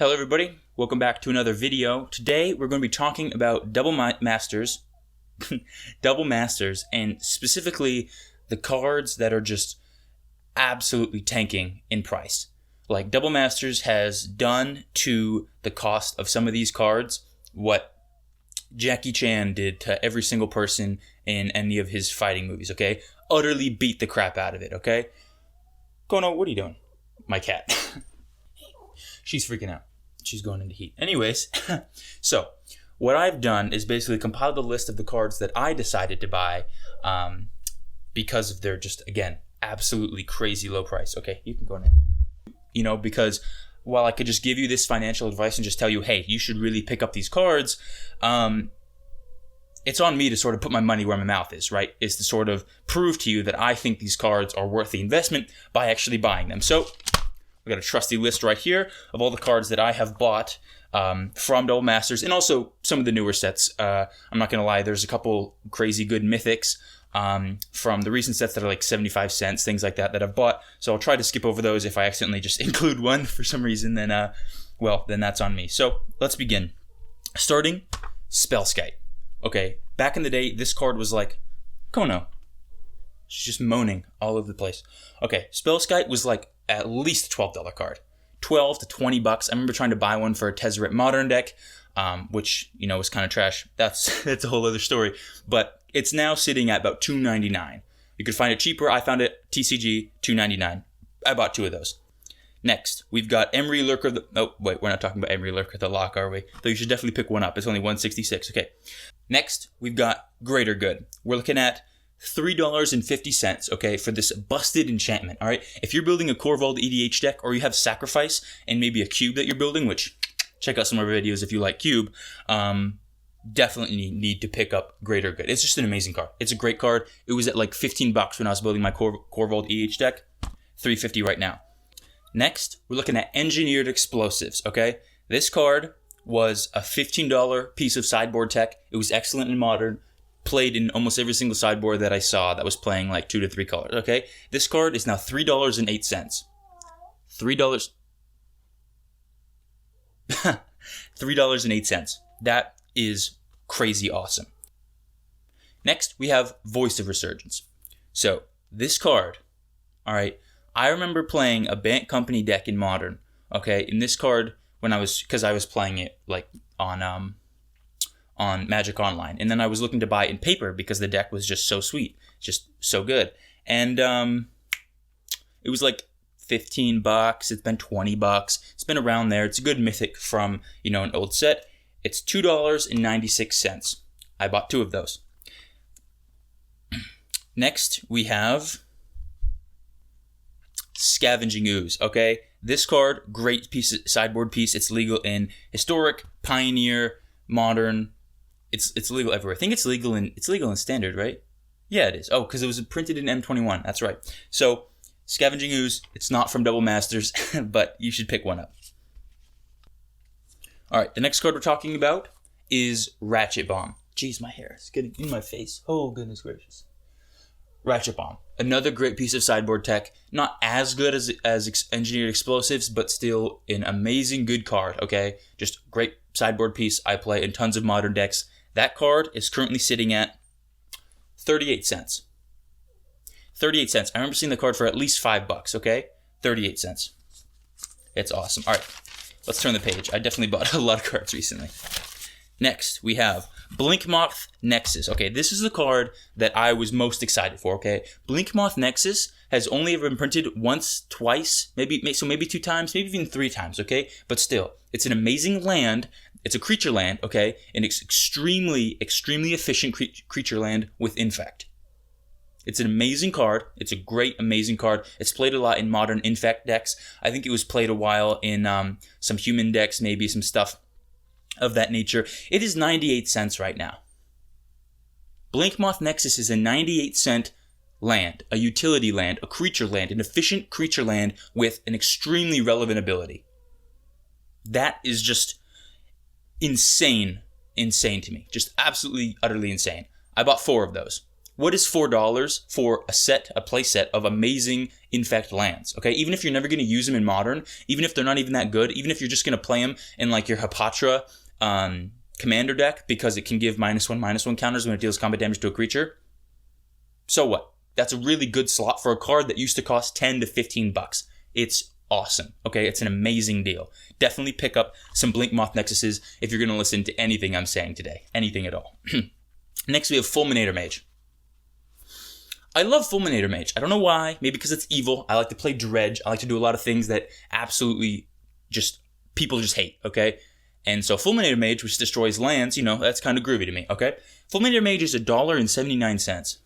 Hello everybody, welcome back to another video. Today we're going to be talking about double masters, and specifically the cards that are just absolutely tanking in price. Like double masters has done to the cost of some of these cards what Jackie Chan did to every single person in any of his fighting movies, okay? Utterly beat the crap out of it, okay? Kono, what are you doing? My cat. She's freaking out. She's going into heat. Anyways, so what I've done is basically compiled a list of the cards that I decided to buy because of their just, again, absolutely crazy low price. Okay, you can go now. You know, because while I could just give you this financial advice and just tell you, hey, you should really pick up these cards, it's on me to sort of put my money where my mouth is, right? Is to sort of prove to you that I think these cards are worth the investment by actually buying them. So we got a trusty list right here of all the cards that I have bought from Double Masters, and also some of the newer sets. I'm not going to lie, there's a couple crazy good mythics from the recent sets that are like 75 cents, things like that I've bought. So I'll try to skip over those. If I accidentally just include one for some reason, then that's on me. So let's begin. Starting, Spellskite. Okay, back in the day, this card was like, Kono. She's just moaning all over the place. Okay, Spellskite was like at least a $12 card. $12 to $20. I remember trying to buy one for a Tezzeret Modern deck, which, you know, was kind of trash. That's a whole other story. But it's now sitting at about $2.99. You could find it cheaper. I found it TCG, $2.99. I bought two of those. Next, we've got Emery Lurker. Oh, wait, we're not talking about Emery Lurker, the lock, are we? Though you should definitely pick one up. It's only $166. Okay. Next, we've got Greater Good. We're looking at $3.50, okay, for this busted enchantment, all right? If you're building a Corvold EDH deck, or you have Sacrifice and maybe a cube that you're building, which, check out some of our videos if you like cube, definitely need to pick up Greater Good. It's just an amazing card. It's a great card. It was at like $15 when I was building my Corvold EDH deck. $3.50 right now. Next, we're looking at Engineered Explosives, okay? This card was a $15 piece of sideboard tech. It was excellent in Modern. Played in almost every single sideboard that I saw that was playing like 2 to 3 colors, okay? This card is now $3.08. $3. $3.08. That is crazy awesome. Next, we have Voice of Resurgence. So, this card, all right, I remember playing a Bant Company deck in Modern, okay? In this card, because I was playing it like on Magic Online, and then I was looking to buy it in paper because the deck was just so sweet, just so good, and it was like $15. It's been $20. It's been around there. It's a good mythic from, you know, an old set. It's $2.96. I bought two of those. Next, we have Scavenging Ooze. Okay, this card, great piece, sideboard piece. It's legal in Historic, Pioneer, Modern. It's legal everywhere. I think it's legal in Standard, right? Yeah, it is. Oh, because it was printed in M21. That's right. So, Scavenging Ooze, it's not from Double Masters, but you should pick one up. All right, the next card we're talking about is Ratchet Bomb. Jeez, my hair is getting in my face. Oh, goodness gracious. Ratchet Bomb, another great piece of sideboard tech. Not as good as Engineered Explosives, but still an amazing good card, okay? Just great sideboard piece. I play in tons of Modern decks. That card is currently sitting at 38 cents. 38 cents. I remember seeing the card for at least $5, okay? 38 cents. It's awesome. All right, let's turn the page. I definitely bought a lot of cards recently. Next, we have Mop Nexus. Okay, this is the card that I was most excited for, okay? Mop Nexus has only ever been printed once, twice, maybe 2 times, maybe even 3 times, okay? But still, it's an amazing land. It's a creature land, okay? And it's extremely, extremely efficient creature land with Infect. It's an amazing card. It's a great, amazing card. It's played a lot in Modern Infect decks. I think it was played a while in some human decks, maybe some stuff of that nature. It is 98 cents right now. Mop Nexus is a 98-cent land, a utility land, a creature land, an efficient creature land with an extremely relevant ability. That is just insane to me. Just absolutely, utterly insane. I bought 4 of those. What is $4 for a play set of amazing Infect lands? Okay, even if you're never going to use them in Modern, even if they're not even that good, even if you're just going to play them in like your Hapatra commander deck because it can give -1/-1 counters when it deals combat damage to a creature. So what? That's a really good slot for a card that used to cost $10 to $15. It's awesome. Okay, it's an amazing deal. Definitely pick up some Blink Moth Nexuses if you're going to listen to anything I'm saying today. Anything at all. Next, we have Fulminator Mage. I love Fulminator Mage. I don't know why. Maybe because it's evil. I like to play Dredge. I like to do a lot of things that absolutely people just hate, okay? And so Fulminator Mage, which destroys lands, that's kind of groovy to me, okay? Fulminator Mage is $1.79.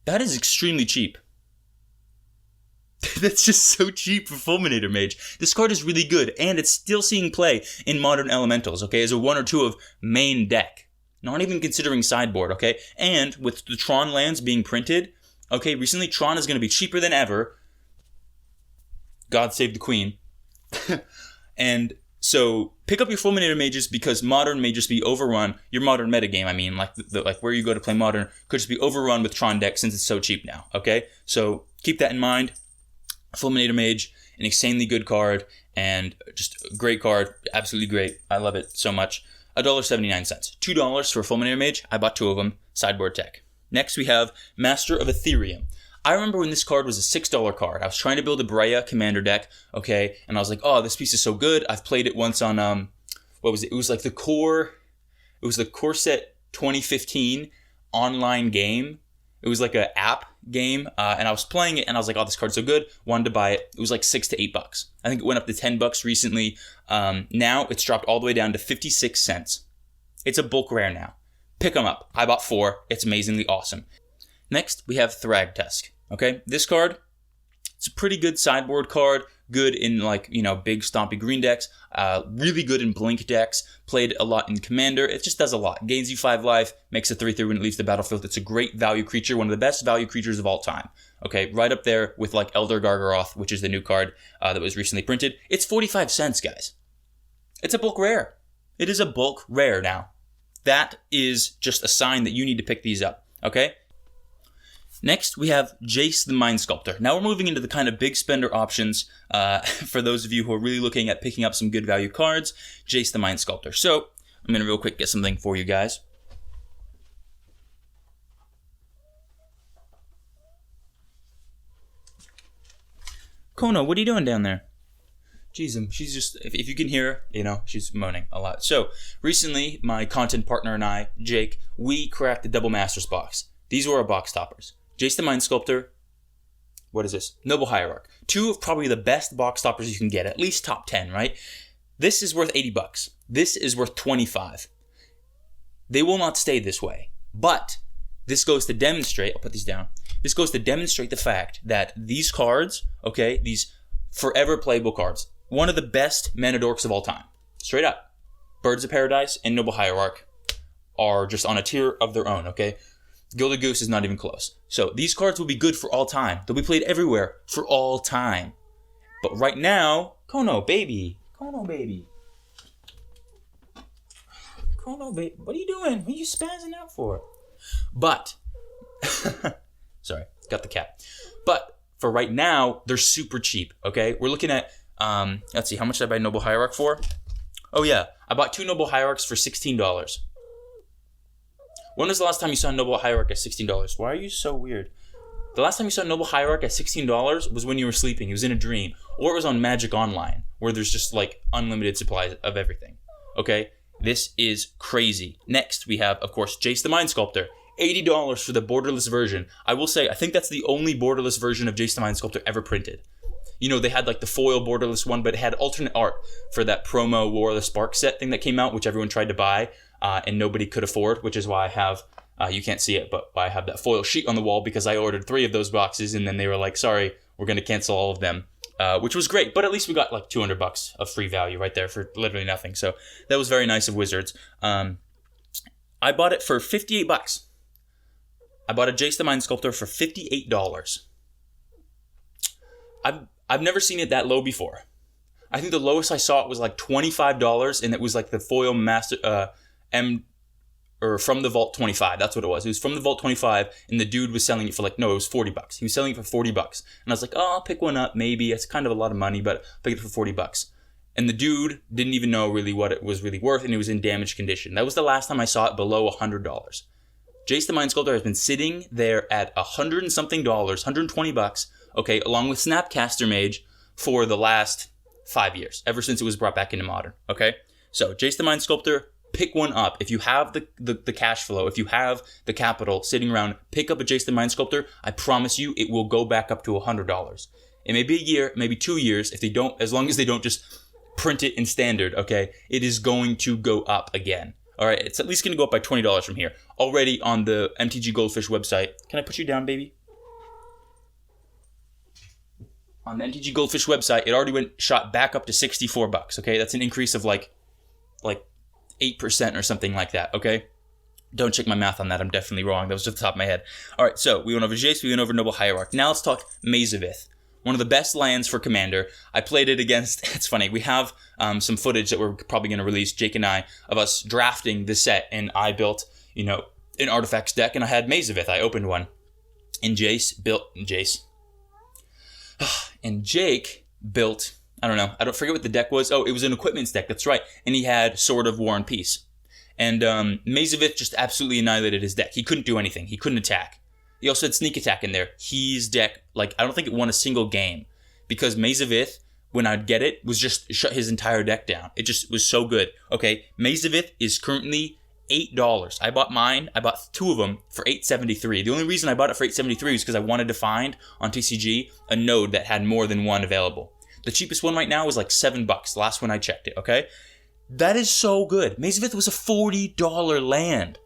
That is extremely cheap. That's just so cheap for Fulminator Mage. This card is really good, and it's still seeing play in Modern Elementals, okay, as a 1 or 2 of main deck. Not even considering sideboard, okay? And with the Tron lands being printed, okay, recently Tron is going to be cheaper than ever. God save the Queen. And so pick up your Fulminator Mages because Modern may just be overrun. Your Modern metagame, I mean, like where you go to play Modern, could just be overrun with Tron decks since it's so cheap now, okay? So keep that in mind. Fulminator Mage, an insanely good card, and just a great card. Absolutely great. I love it so much. $1.79. $2 for Fulminator Mage. I bought 2 of them. Sideboard tech. Next, we have Master of Ethereum. I remember when this card was a $6 card. I was trying to build a Brea commander deck, okay, and I was like, oh, this piece is so good. I've played it once on, what was it? It was like the Core Set 2015 online game. It was like an app game, and I was playing it, and I was like, oh, this card's so good. Wanted to buy it. It was like $6 to $8. I think it went up to $10 recently. Now it's dropped all the way down to 56 cents. It's a bulk rare now. Pick them up. I bought 4. It's amazingly awesome. Next, we have Thragtusk. Okay, this card, it's a pretty good sideboard card. Good in big stompy green decks. Really good in blink decks. Played a lot in Commander. It just does a lot. Gains you 5 life. Makes a 3/3 when it leaves the battlefield. It's a great value creature. One of the best value creatures of all time. Okay, right up there with like Elder Gargaroth, which is the new card that was recently printed. It's 45 cents, guys. It's a bulk rare. It is a bulk rare now. That is just a sign that you need to pick these up. Okay? Next, we have Jace the Mind Sculptor. Now we're moving into the kind of big spender options for those of you who are really looking at picking up some good value cards. Jace the Mind Sculptor. So, I'm going to real quick get something for you guys. Kono, what are you doing down there? Jeez, she's just, if you can hear her, she's moaning a lot. So, recently, my content partner and I, Jake, we cracked the Double Masters box. These were our box toppers. Jace the Mind Sculptor. What is this? Noble Hierarch. 2 of probably the best box toppers you can get. At least top 10, right? This is worth $80. This is worth $25. They will not stay this way. But this goes to demonstrate, I'll put these down. This goes to demonstrate the fact that these cards, okay, these forever playable cards, one of the best mana dorks of all time. Straight up. Birds of Paradise and Noble Hierarch are just on a tier of their own, okay? Gilded Goose is not even close. So these cards will be good for all time. They'll be played everywhere for all time. But right now, Kono, baby. Kono, baby. Kono, baby. What are you doing? What are you spazzing out for? But, sorry, got the cat. But for right now, they're super cheap, okay? We're looking at, let's see, how much did I buy Noble Hierarch for? Oh yeah, I bought 2 Noble Hierarchs for $16. When was the last time you saw Noble Hierarch at $16? Why are you so weird? The last time you saw Noble Hierarch at $16 was when you were sleeping. It was in a dream. Or it was on Magic Online, where there's just like unlimited supplies of everything. Okay? This is crazy. Next, we have, of course, Jace the Mind Sculptor. $80 for the borderless version. I will say, I think that's the only borderless version of Jace the Mind Sculptor ever printed. They had like the foil borderless one, but it had alternate art for that promo War of the Spark set thing that came out, which everyone tried to buy. And nobody could afford, which is why I have, you can't see it, but I have that foil sheet on the wall because I ordered 3 of those boxes and then they were like, sorry, we're going to cancel all of them, which was great. But at least we got like $200 of free value right there for literally nothing. So that was very nice of Wizards. I bought it for $58. I bought a Jace the Mind Sculptor for $58. I've never seen it that low before. I think the lowest I saw it was like $25 and it was like the foil master, or from the Vault 25. That's what it was. It was from the Vault 25, and the dude was selling it for like, no, it was $40. He was selling it for $40. And I was like, oh, I'll pick one up, maybe. It's kind of a lot of money, but I'll pick it for $40. And the dude didn't even know really what it was really worth, and it was in damaged condition. That was the last time I saw it below $100. Jace the Mind Sculptor has been sitting there at $100 and something, $120, okay, along with Snapcaster Mage for the last 5 years, ever since it was brought back into Modern, okay? So, Jace the Mind Sculptor, pick one up. If you have the cash flow, if you have the capital sitting around, pick up a Jace the Mind Sculptor. I promise you it will go back up to $100. It may be a year, maybe 2 years, if they don't, as long as they don't just print it in standard, okay? It is going to go up again. All right, it's at least going to go up by $20 from here. Already on the MTG Goldfish website. Can I put you down, baby? On the MTG Goldfish website, it already shot back up to $64, okay? That's an increase of like 8% or something like that, okay? Don't check my math on that. I'm definitely wrong. That was just the top of my head. All right, so we went over Jace. We went over Noble Hierarch. Now let's talk Meizovith. One of the best lands for Commander. I played it against... It's funny. We have some footage that we're probably going to release, Jake and I, of us drafting the set. And I built, an Artifacts deck, and I had Meizovith. I opened one. And Jace built... Jace. And Jake built... I don't know. I don't forget what the deck was. Oh, it was an Equipments deck. That's right. And he had Sword of War and Peace. And Meizovith just absolutely annihilated his deck. He couldn't do anything. He couldn't attack. He also had Sneak Attack in there. His deck, I don't think it won a single game. Because Meizovith, when I'd get it, was just shut his entire deck down. It just was so good. Okay, Meizovith is currently $8. I bought mine. I bought two of them for $8.73. The only reason I bought it for $8.73 is because I wanted to find on TCG a node that had more than one available. The cheapest one right now was like $7. The last one I checked it, okay? That is so good. Maseveth was a $40 land.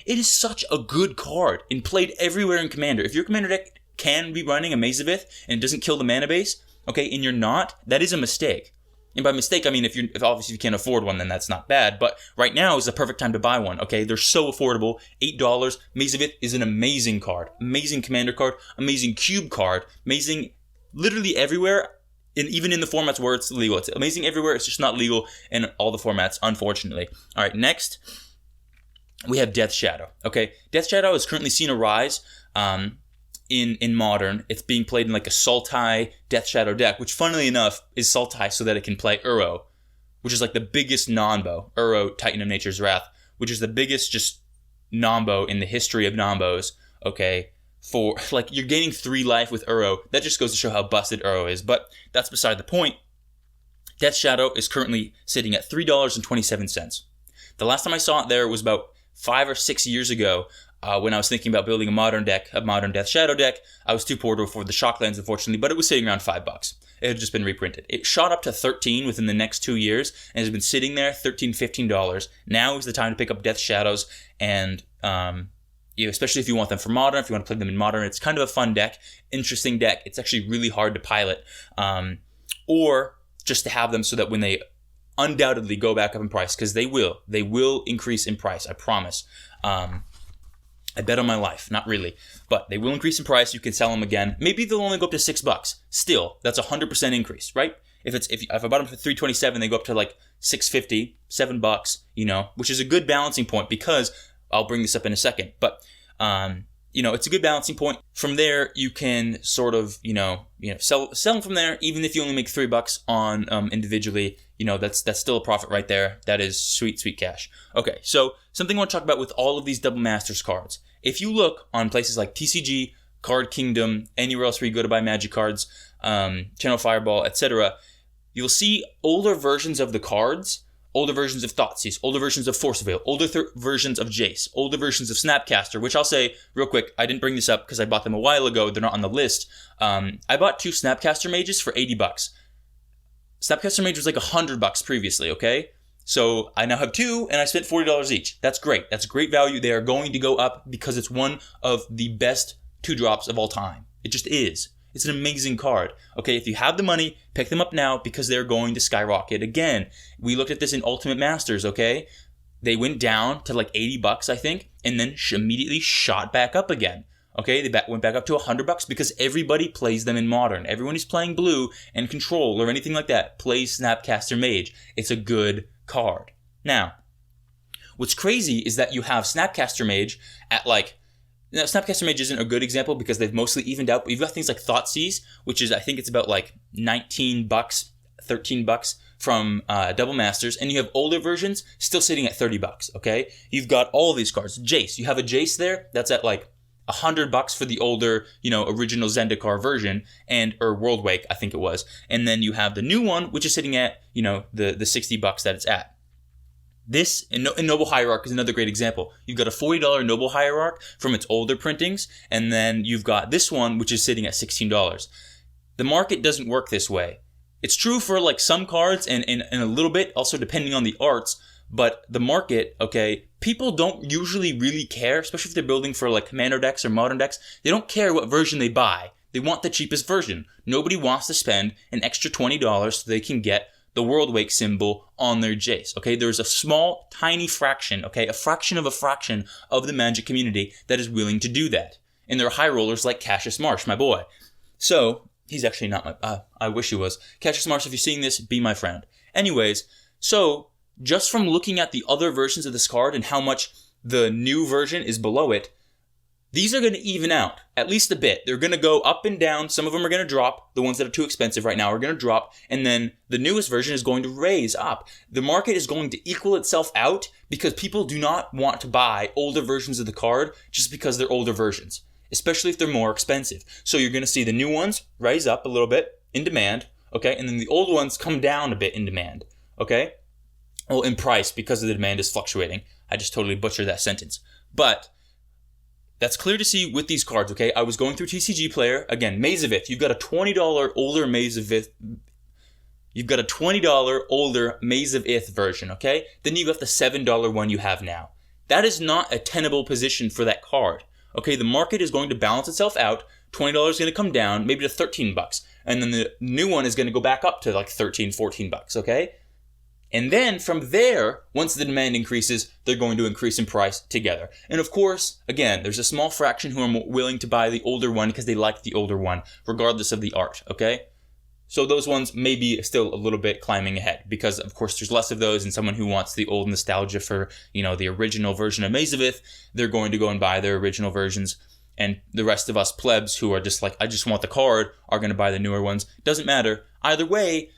It is such a good card and played everywhere in Commander. If your Commander deck can be running a Maseveth and it doesn't kill the mana base, okay, and you're not, that is a mistake. And by mistake, I mean if obviously you can't afford one, then that's not bad. But right now is the perfect time to buy one, okay? They're so affordable. $8. Maseveth is an amazing card. Amazing Commander card. Amazing Cube card. Amazing literally everywhere. And even in the formats where it's legal. It's amazing everywhere. It's just not legal in all the formats, unfortunately. All right, next, we have Death Shadow. Okay, Death Shadow has currently seen a rise in Modern. It's being played in like a Sultai Death Shadow deck, which funnily enough is Sultai so that it can play Uro, which is like the biggest Nombo. Uro, Titan of Nature's Wrath, which is the biggest just Nombo in the history of Nombos, okay? For, you're gaining 3 life with Uro. That just goes to show how busted Uro is, but that's beside the point. Death Shadow is currently sitting at $3.27. The last time I saw it there was about 5 or 6 years ago when I was thinking about building a modern Death Shadow deck. I was too poor to afford the Shocklands, unfortunately, but it was sitting around $5. It had just been reprinted. It shot up to $13 within the next 2 years and has been sitting there $13, $15. Now is the time to pick up Death Shadows and... especially if you want them for Modern, if you want to play them in Modern, it's kind of a fun deck, interesting deck. It's actually really hard to pilot, or just to have them so that when they undoubtedly go back up in price, because they will increase in price, I promise. I bet on my life, not really, but they will increase in price. You can sell them again. Maybe they'll only go up to $6. Still, that's a 100% increase, right? If I bought them for $3.27, they go up to like $6.50, $7, which is a good balancing point because. I'll bring this up in a second, but it's a good balancing point. From there, you can sort of, sell them from there. Even if you only make $3 on individually, that's still a profit right there. That is sweet, sweet cash. Okay, so something I want to talk about with all of these Double Masters cards. If you look on places like TCG, Card Kingdom, anywhere else where you go to buy Magic cards, Channel Fireball, etc., you'll see older versions of the cards. Older versions of Thoughtseize, older versions of Force of Will, older versions of Jace, older versions of Snapcaster, which I'll say real quick, I didn't bring this up because I bought them a while ago. They're not on the list. I bought 2 Snapcaster Mages for $80. Snapcaster Mage was like $100 previously, okay? So I now have 2 and I spent $40 each. That's great. That's great value. They are going to go up because it's one of the best 2-drops of all time. It just is. It's an amazing card. Okay, if you have the money, pick them up now because they're going to skyrocket again. We looked at this in Ultimate Masters, okay? They went down to like $80, I think, and then immediately shot back up again. Okay, they went back up to $100 because everybody plays them in Modern. Everyone who's playing Blue and Control or anything like that plays Snapcaster Mage. It's a good card. Now, What's crazy is that you have Snapcaster Mage at like, now Snapcaster Mage isn't a good example because they've mostly evened out, but you've got things like Thoughtseize, which is, I think it's about like $19, $13 from Double Masters, and you have older versions still sitting at $30, okay? You've got all of these cards. Jace, you have a Jace there that's at like $100 for the older, original Zendikar version, or World Wake, I think it was. And then you have the new one, which is sitting at, the $60 that it's at. This, in Noble Hierarch, is another great example. You've got a $40 Noble Hierarch from its older printings, and then you've got this one, which is sitting at $16. The market doesn't work this way. It's true for like some cards and a little bit, also depending on the arts, but the market, okay, people don't usually really care, especially if they're building for like Commander decks or Modern decks. They don't care what version they buy. They want the cheapest version. Nobody wants to spend an extra $20 so they can get the World Wake symbol on their Jace, okay? There's a small, tiny fraction, okay? A fraction of the Magic community that is willing to do that. And there are high rollers like Cassius Marsh, my boy. So, he's actually not I wish he was. Cassius Marsh, if you're seeing this, be my friend. Anyways, so, just from looking at the other versions of this card and how much the new version is below it, these are going to even out, at least a bit. They're going to go up and down. Some of them are going to drop. The ones that are too expensive right now are going to drop. And then the newest version is going to raise up. The market is going to equal itself out because people do not want to buy older versions of the card just because they're older versions, especially if they're more expensive. So you're going to see the new ones rise up a little bit in demand, okay? And then the old ones come down a bit in demand, okay? Well, in price because the demand is fluctuating. I just totally butchered that sentence. But that's clear to see with these cards, okay? I was going through TCG Player. Again, Meizovith. You've got a $20 older Meizovith. You've got a $20 older Meizovith version, okay? Then you've got the $7 one you have now. That is not a tenable position for that card, okay? The market is going to balance itself out. $20 is going to come down, maybe to $13. And then the new one is going to go back up to like $13, $14, okay? And then from there, once the demand increases, they're going to increase in price together. And of course, again, there's a small fraction who are willing to buy the older one because they like the older one, regardless of the art, okay? So those ones may be still a little bit climbing ahead because, of course, there's less of those, and someone who wants the old nostalgia for, the original version of Meizovith, they're going to go and buy their original versions. And the rest of us plebs who are just like, I just want the card, are going to buy the newer ones. Doesn't matter. Either way,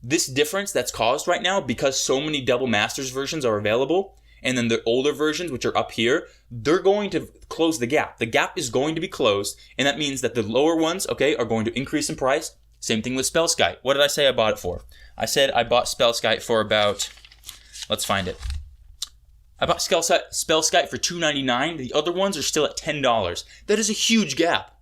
this difference that's caused right now because so many Double Masters versions are available, and then the older versions, which are up here, they're going to close the gap. The gap is going to be closed, and that means that the lower ones, okay, are going to increase in price. Same thing with Spellskite. What did I say I bought it for? I said I bought Spellskite for about, let's find it. I bought Spellskite for $2.99. The other ones are still at $10. That is a huge gap.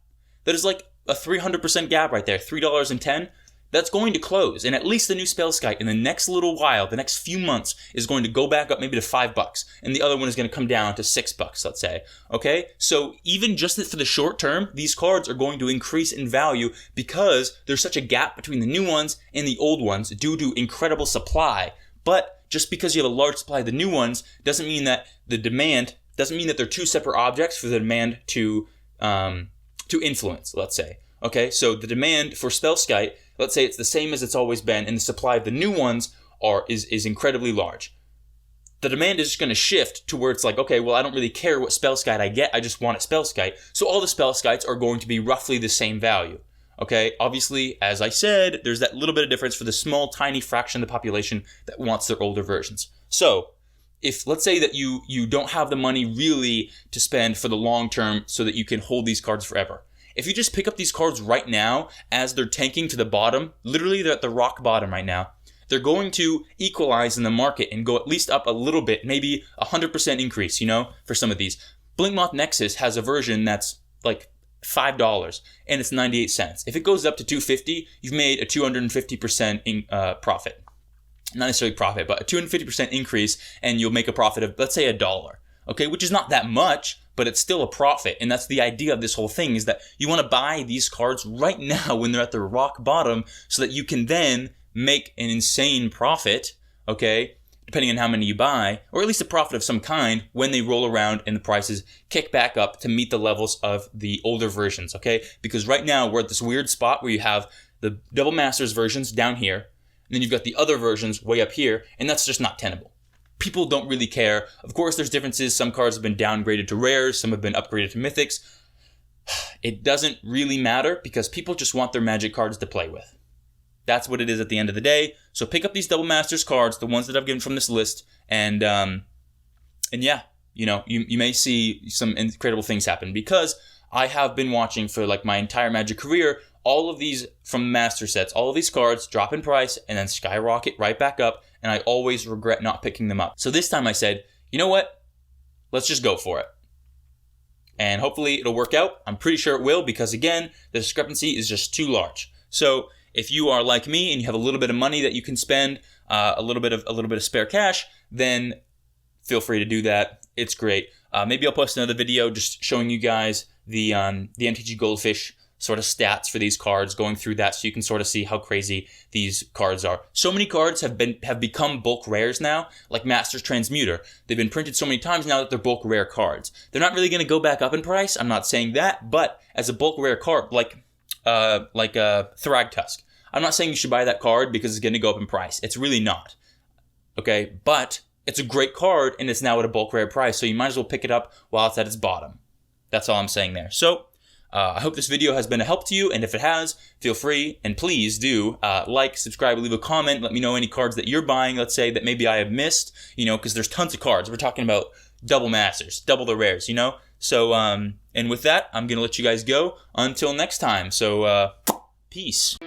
That is like a 300% gap right there, $3.10. That's going to close, and at least the new Spellskite in the next little while, the next few months, is going to go back up maybe to $5, and the other one is going to come down to $6, let's say, okay? So even just for the short term, these cards are going to increase in value because there's such a gap between the new ones and the old ones due to incredible supply. But just because you have a large supply of the new ones doesn't mean that they're two separate objects for the demand to influence, let's say, okay? So the demand for Spellskite, let's say it's the same as it's always been, and the supply of the new ones is incredibly large. The demand is just going to shift to where it's like, okay, well, I don't really care what Spellskite I get, I just want it Spellskite. So all the Spellskites are going to be roughly the same value, okay? Obviously, as I said, there's that little bit of difference for the small, tiny fraction of the population that wants their older versions. So if, let's say that you don't have the money really to spend for the long term so that you can hold these cards forever, if you just pick up these cards right now as they're tanking to the bottom, literally they're at the rock bottom right now, they're going to equalize in the market and go at least up a little bit, maybe 100% increase, for some of these. Mop Nexus has a version that's like $5 and it's 98 cents. If it goes up to $2.50, you've made a 250% profit. Not necessarily profit, but a 250% increase, and you'll make a profit of, let's say, $1. Okay, which is not that much, but it's still a profit. And that's the idea of this whole thing, is that you want to buy these cards right now when they're at the rock bottom so that you can then make an insane profit, okay, depending on how many you buy, or at least a profit of some kind when they roll around and the prices kick back up to meet the levels of the older versions, okay? Because right now we're at this weird spot where you have the Double Masters versions down here, and then you've got the other versions way up here, and that's just not tenable. people don't really care. Of course, there's differences. Some cards have been downgraded to rares, some have been upgraded to mythics. It doesn't really matter because people just want their Magic cards to play with. That's what it is at the end of the day. So pick up these Double Masters cards, the ones that I've given from this list, and yeah, you know, you may see some incredible things happen because I have been watching for like my entire Magic career, all of these from master sets, all of these cards drop in price and then skyrocket right back up, and I always regret not picking them up. So this time I said, you know what? Let's just go for it. And hopefully it'll work out. I'm pretty sure it will because, again, the discrepancy is just too large. So if you are like me and you have a little bit of money that you can spend, a little bit of spare cash, then feel free to do that. It's great. Maybe I'll post another video just showing you guys the MTG Goldfish sort of stats for these cards, going through that so you can sort of see how crazy these cards are. So many cards have become bulk rares now, like Master's Transmuter. They've been printed so many times now that they're bulk rare cards. They're not really going to go back up in price, I'm not saying that, but as a bulk rare card, like Thragtusk, I'm not saying you should buy that card because it's going to go up in price. It's really not. Okay, but it's a great card and it's now at a bulk rare price, so you might as well pick it up while it's at its bottom. That's all I'm saying there. So, I hope this video has been a help to you, and if it has, feel free, and please do, like, subscribe, leave a comment, let me know any cards that you're buying, let's say, that maybe I have missed, you know, because there's tons of cards. We're talking about double masters, double the rares, you know? So, and with that, I'm going to let you guys go until next time. So, peace.